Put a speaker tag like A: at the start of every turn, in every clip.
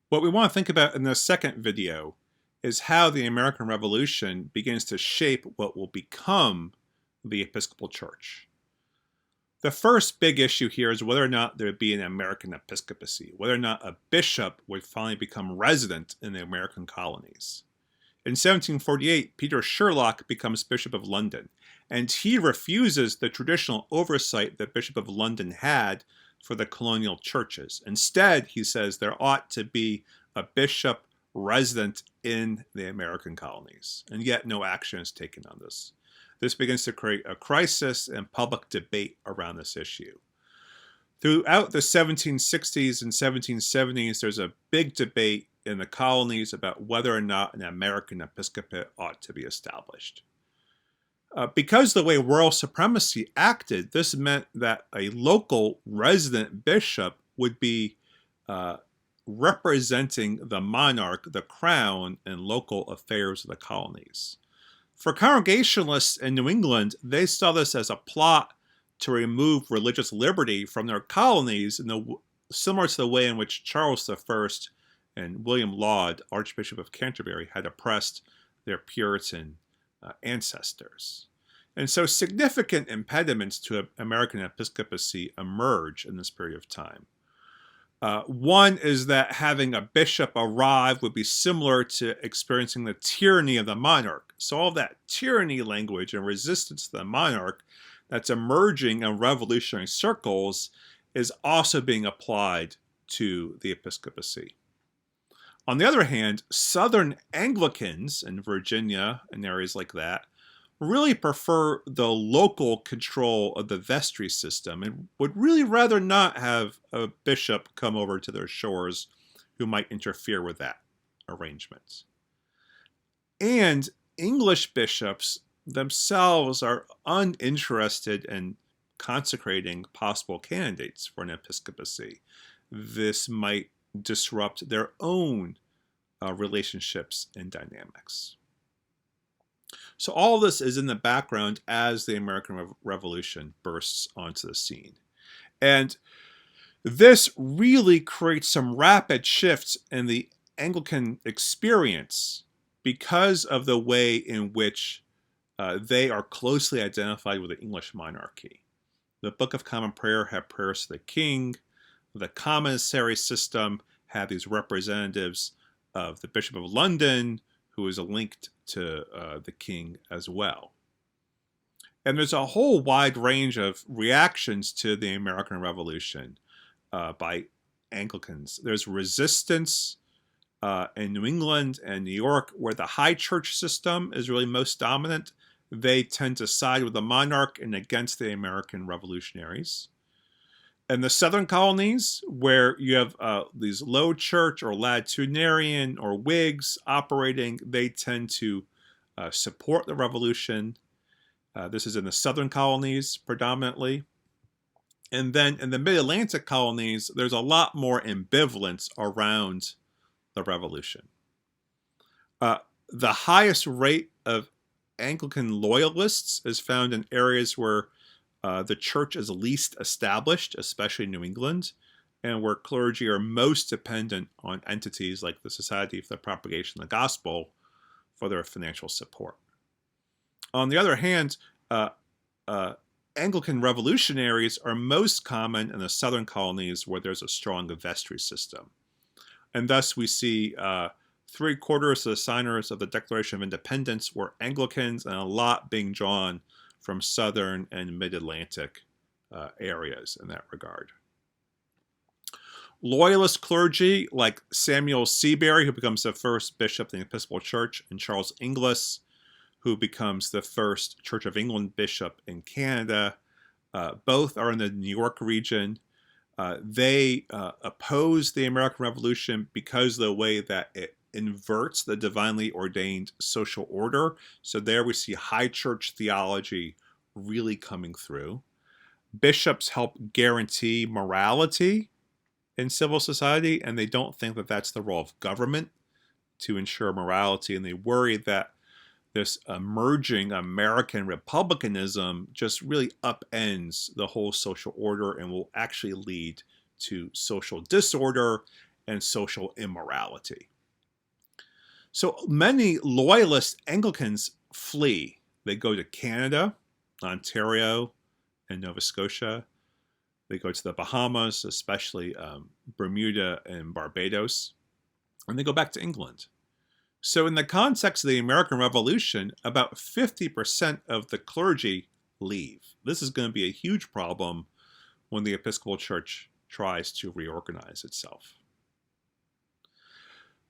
A: What we want to think about in this second video is how the American Revolution begins to shape what will become the Episcopal Church. The first big issue here is whether or not there would be an American episcopacy, whether or not a bishop would finally become resident in the American colonies. In 1748, Peter Sherlock becomes Bishop of London, and he refuses the traditional oversight that Bishop of London had for the colonial churches. Instead, he says there ought to be a bishop resident in the American colonies, and yet no action is taken on this. This begins to create a crisis and public debate around this issue. Throughout the 1760s and 1770s, there's a big debate in the colonies about whether or not an American episcopate ought to be established. Because the way royal supremacy acted, this meant that a local resident bishop would be representing the monarch, the crown, in local affairs of the colonies. For Congregationalists in New England, they saw this as a plot to remove religious liberty from their colonies, similar to the way in which Charles I and William Laud, Archbishop of Canterbury, had oppressed their Puritan ancestors. And so significant impediments to American episcopacy emerge in this period of time. One is that having a bishop arrive would be similar to experiencing the tyranny of the monarch. So all that tyranny language and resistance to the monarch that's emerging in revolutionary circles is also being applied to the episcopacy. On the other hand, Southern Anglicans in Virginia and areas like that really prefer the local control of the vestry system and would really rather not have a bishop come over to their shores who might interfere with that arrangement. And English bishops themselves are uninterested in consecrating possible candidates for an episcopacy. This might disrupt their own relationships and dynamics. So all this is in the background as the American Revolution bursts onto the scene. And this really creates some rapid shifts in the Anglican experience because of the way in which they are closely identified with the English monarchy. The Book of Common Prayer had prayers to the king. The commissary system had these representatives of the Bishop of London, who is linked to the king as well. And there's a whole wide range of reactions to the American Revolution by Anglicans. There's resistance in New England and New York, where the high church system is really most dominant. They tend to side with the monarch and against the American revolutionaries. In the southern colonies, where you have these low church or latitudinarian or Whigs operating, they tend to support the revolution. This is in the southern colonies predominantly. And then in the mid-Atlantic colonies, there's a lot more ambivalence around the revolution. The highest rate of Anglican loyalists is found in areas where the church is least established, especially in New England, and where clergy are most dependent on entities like the Society for the Propagation of the Gospel for their financial support. On the other hand, Anglican revolutionaries are most common in the southern colonies where there's a strong vestry system. And thus we see 3/4 of the signers of the Declaration of Independence were Anglicans, and a lot being drawn from southern and mid-Atlantic areas in that regard. Loyalist clergy like Samuel Seabury, who becomes the first bishop in the Episcopal Church, and Charles Inglis, who becomes the first Church of England bishop in Canada, both are in the New York region. They oppose the American Revolution because of the way that it inverts the divinely ordained social order. So there we see high church theology really coming through. Bishops help guarantee morality in civil society, and they don't think that that's the role of government to ensure morality, and they worry that this emerging American republicanism just really upends the whole social order and will actually lead to social disorder and social immorality. So many loyalist Anglicans flee. They go to Canada, Ontario, and Nova Scotia. They go to the Bahamas, especially Bermuda and Barbados, and they go back to England. So in the context of the American Revolution, about 50% of the clergy leave. This is going to be a huge problem when the Episcopal Church tries to reorganize itself.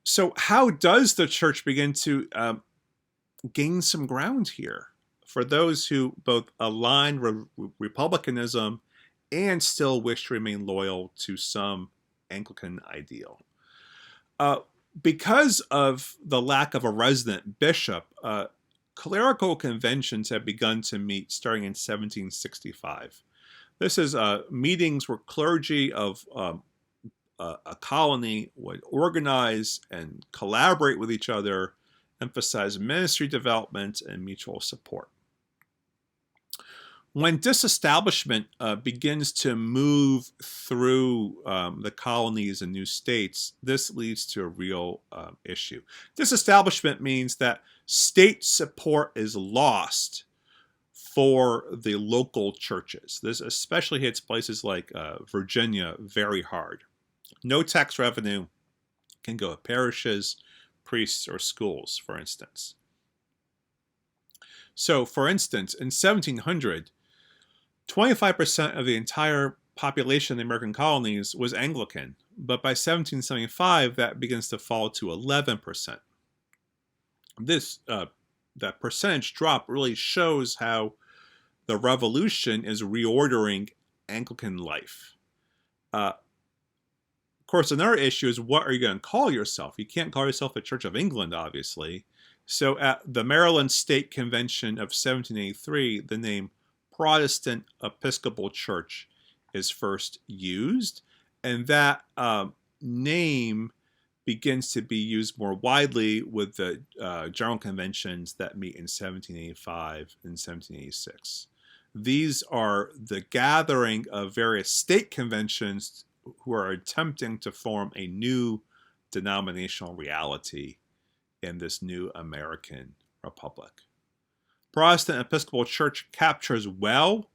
A: So how does the church begin to gain some ground here for those who both align with republicanism and still wish to remain loyal to some Anglican ideal? Because of the lack of a resident bishop, clerical conventions have begun to meet starting in 1765. This is meetings where clergy of a colony would organize and collaborate with each other, emphasize ministry development and mutual support. When disestablishment begins to move through the colonies and new states, this leads to a real issue. Disestablishment means that state support is lost for the local churches. This especially hits places like Virginia very hard. No tax revenue can go to parishes, priests, or schools, for instance. So, for instance, in 1700, 25% of the entire population of the American colonies was Anglican, but by 1775, that begins to fall to 11%. That percentage drop really shows how the revolution is reordering Anglican life. Of course, another issue is, what are you going to call yourself? You can't call yourself the Church of England, obviously. So at the Maryland State Convention of 1783, the name Protestant Episcopal Church is first used, and that name begins to be used more widely with the general conventions that meet in 1785 and 1786. These are the gathering of various state conventions who are attempting to form a new denominational reality in this new American republic. Protestant Episcopal Church captures well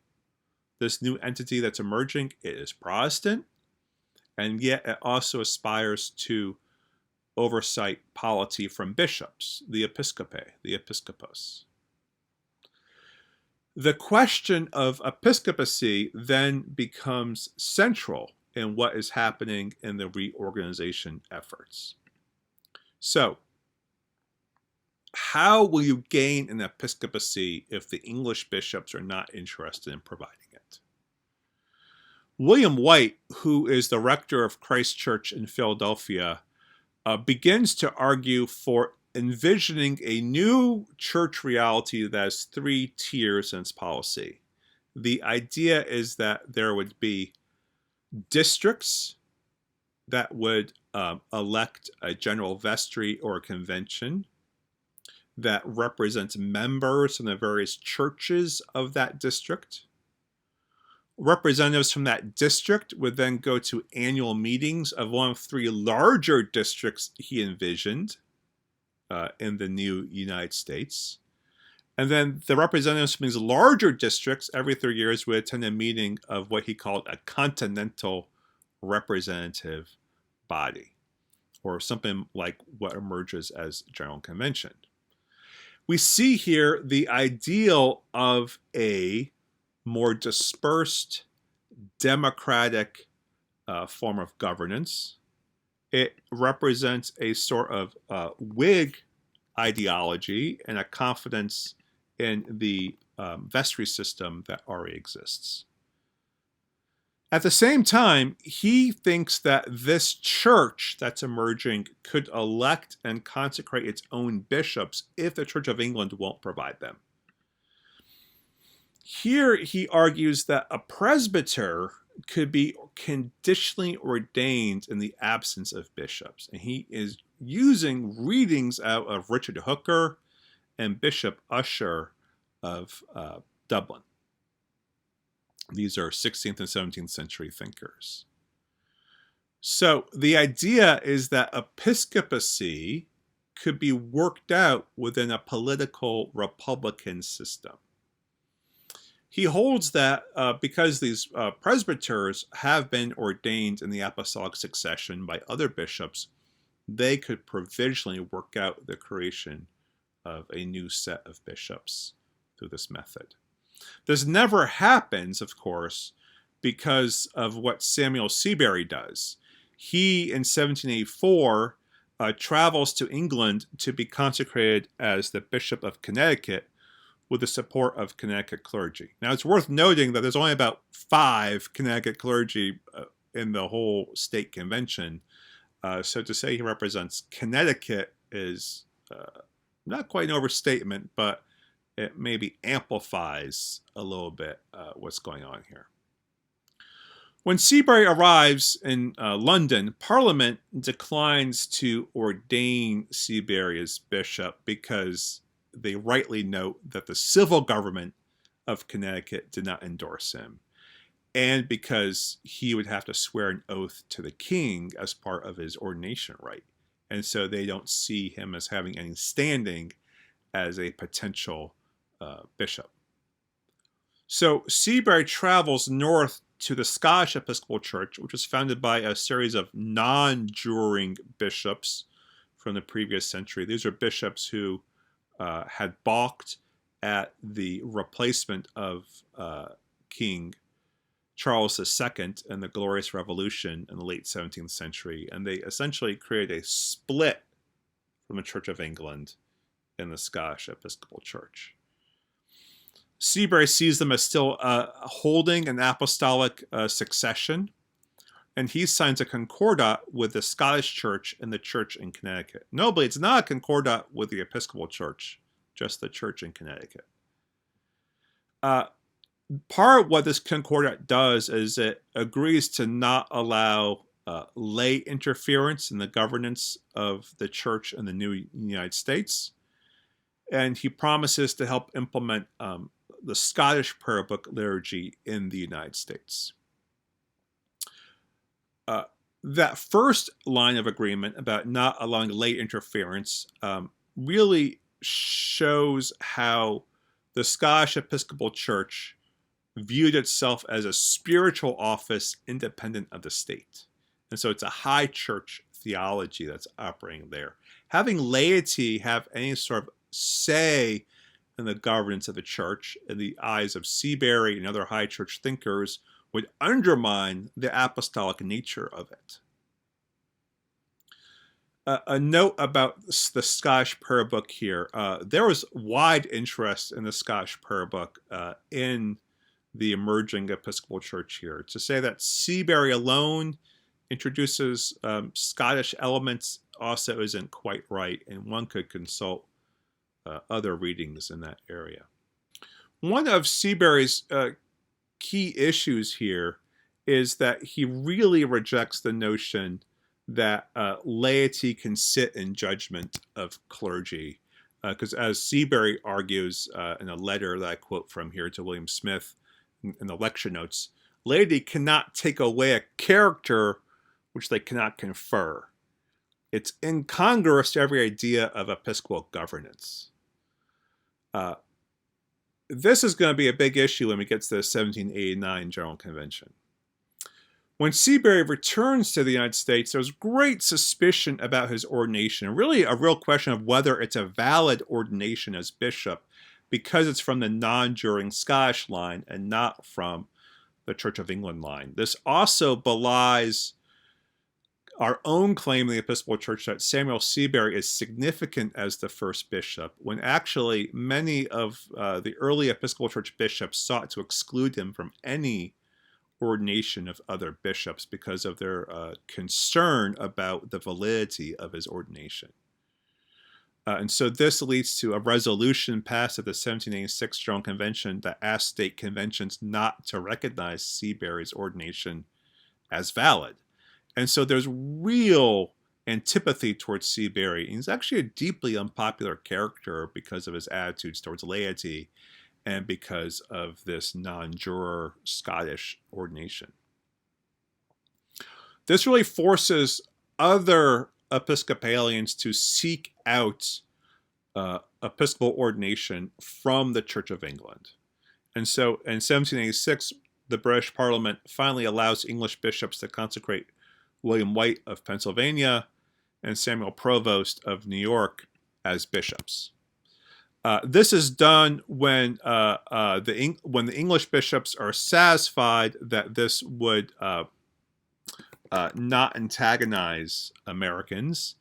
A: this new entity that's emerging. It is Protestant, and yet it also aspires to oversight polity from bishops, the episcopae, the episcopos. The question of episcopacy then becomes central in what is happening in the reorganization efforts. So, how will you gain an episcopacy if the English bishops are not interested in providing it? William White, who is the rector of Christ Church in Philadelphia, begins to argue for envisioning a new church reality that has three tiers in its policy. The idea is that there would be districts that would elect a general vestry or a convention that represents members from the various churches of that district. Representatives from that district would then go to annual meetings of one of three larger districts he envisioned in the new United States. And then the representatives from these larger districts every 3 years would attend a meeting of what he called a continental representative body, or something like what emerges as General Convention. We see here the ideal of a more dispersed, democratic form of governance. It represents a sort of Whig ideology and a confidence in the vestry system that already exists. At the same time, he thinks that this church that's emerging could elect and consecrate its own bishops if the Church of England won't provide them. Here he argues that a presbyter could be conditionally ordained in the absence of bishops. And he is using readings out of Richard Hooker and Bishop Ussher of Dublin. These are 16th and 17th century thinkers. So the idea is that episcopacy could be worked out within a political republican system. He holds that because these presbyters have been ordained in the apostolic succession by other bishops, they could provisionally work out the creation of a new set of bishops through this method. This never happens, of course, because of what Samuel Seabury does. He, in 1784, travels to England to be consecrated as the Bishop of Connecticut with the support of Connecticut clergy. Now, it's worth noting that there's only about 5 Connecticut clergy in the whole state convention. So to say he represents Connecticut is not quite an overstatement, but it maybe amplifies a little bit what's going on here. When Seabury arrives in London, Parliament declines to ordain Seabury as bishop because they rightly note that the civil government of Connecticut did not endorse him, and because he would have to swear an oath to the king as part of his ordination rite. And so they don't see him as having any standing as a potential bishop. So Seabury travels north to the Scottish Episcopal Church, which was founded by a series of non-juring bishops from the previous century. These are bishops who had balked at the replacement of King Charles II in the Glorious Revolution in the late 17th century, and they essentially created a split from the Church of England in the Scottish Episcopal Church. Seabury sees them as still holding an apostolic succession, and he signs a concordat with the Scottish Church and the Church in Connecticut. Notably, it's not a concordat with the Episcopal Church, just the Church in Connecticut. Part of what this concordat does is it agrees to not allow lay interference in the governance of the church in the new United States. And he promises to help implement the Scottish prayer book liturgy in the United States. That first line of agreement about not allowing lay interference really shows how the Scottish Episcopal Church viewed itself as a spiritual office independent of the state. And so it's a high church theology that's operating there. Having laity have any sort of say in the governance of the church in the eyes of Seabury and other high church thinkers would undermine the apostolic nature of it. A note about the Scottish prayer book here. There was wide interest in the Scottish prayer book in the emerging Episcopal Church here. To say that Seabury alone introduces Scottish elements also isn't quite right, and one could consult other readings in that area. One of Seabury's key issues here is that he really rejects the notion that laity can sit in judgment of clergy. Because as Seabury argues in a letter that I quote from here to William Smith in the lecture notes, laity cannot take away a character which they cannot confer. It's incongruous to every idea of episcopal governance. This is going to be a big issue when we get to the 1789 General Convention. When Seabury returns to the United States, there's great suspicion about his ordination, and really a real question of whether it's a valid ordination as bishop, because it's from the non-juring Scottish line and not from the Church of England line. This also belies our own claim in the Episcopal Church that Samuel Seabury is significant as the first bishop, when actually many of the early Episcopal Church bishops sought to exclude him from any ordination of other bishops because of their concern about the validity of his ordination. And so this leads to a resolution passed at the 1786 General Convention that asked state conventions not to recognize Seabury's ordination as valid. And so there's real antipathy towards Seabury. He's actually a deeply unpopular character because of his attitudes towards laity and because of this non-juror Scottish ordination. This really forces other Episcopalians to seek out episcopal ordination from the Church of England. And so in 1786, the British Parliament finally allows English bishops to consecrate William White of Pennsylvania and Samuel Provost of New York as bishops. This is done when the English bishops are satisfied that this would not antagonize Americans.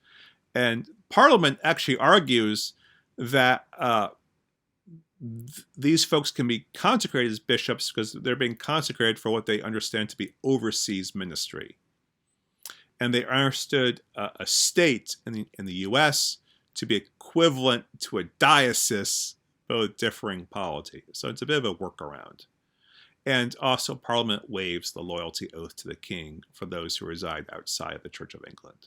A: And Parliament actually argues that these folks can be consecrated as bishops because they're being consecrated for what they understand to be overseas ministry. And they understood a state in the U.S. to be equivalent to a diocese, both differing polity. So it's a bit of a workaround. And also Parliament waives the loyalty oath to the king for those who reside outside of the Church of England.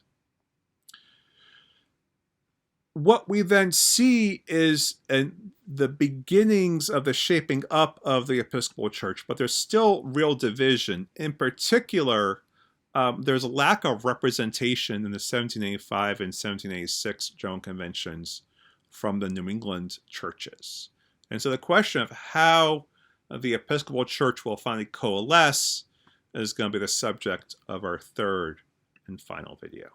A: What we then see is the beginnings of the shaping up of the Episcopal Church, but there's still real division. In particular, there's a lack of representation in the 1785 and 1786 General Conventions from the New England churches. And so the question of how the Episcopal Church will finally coalesce is going to be the subject of our third and final video.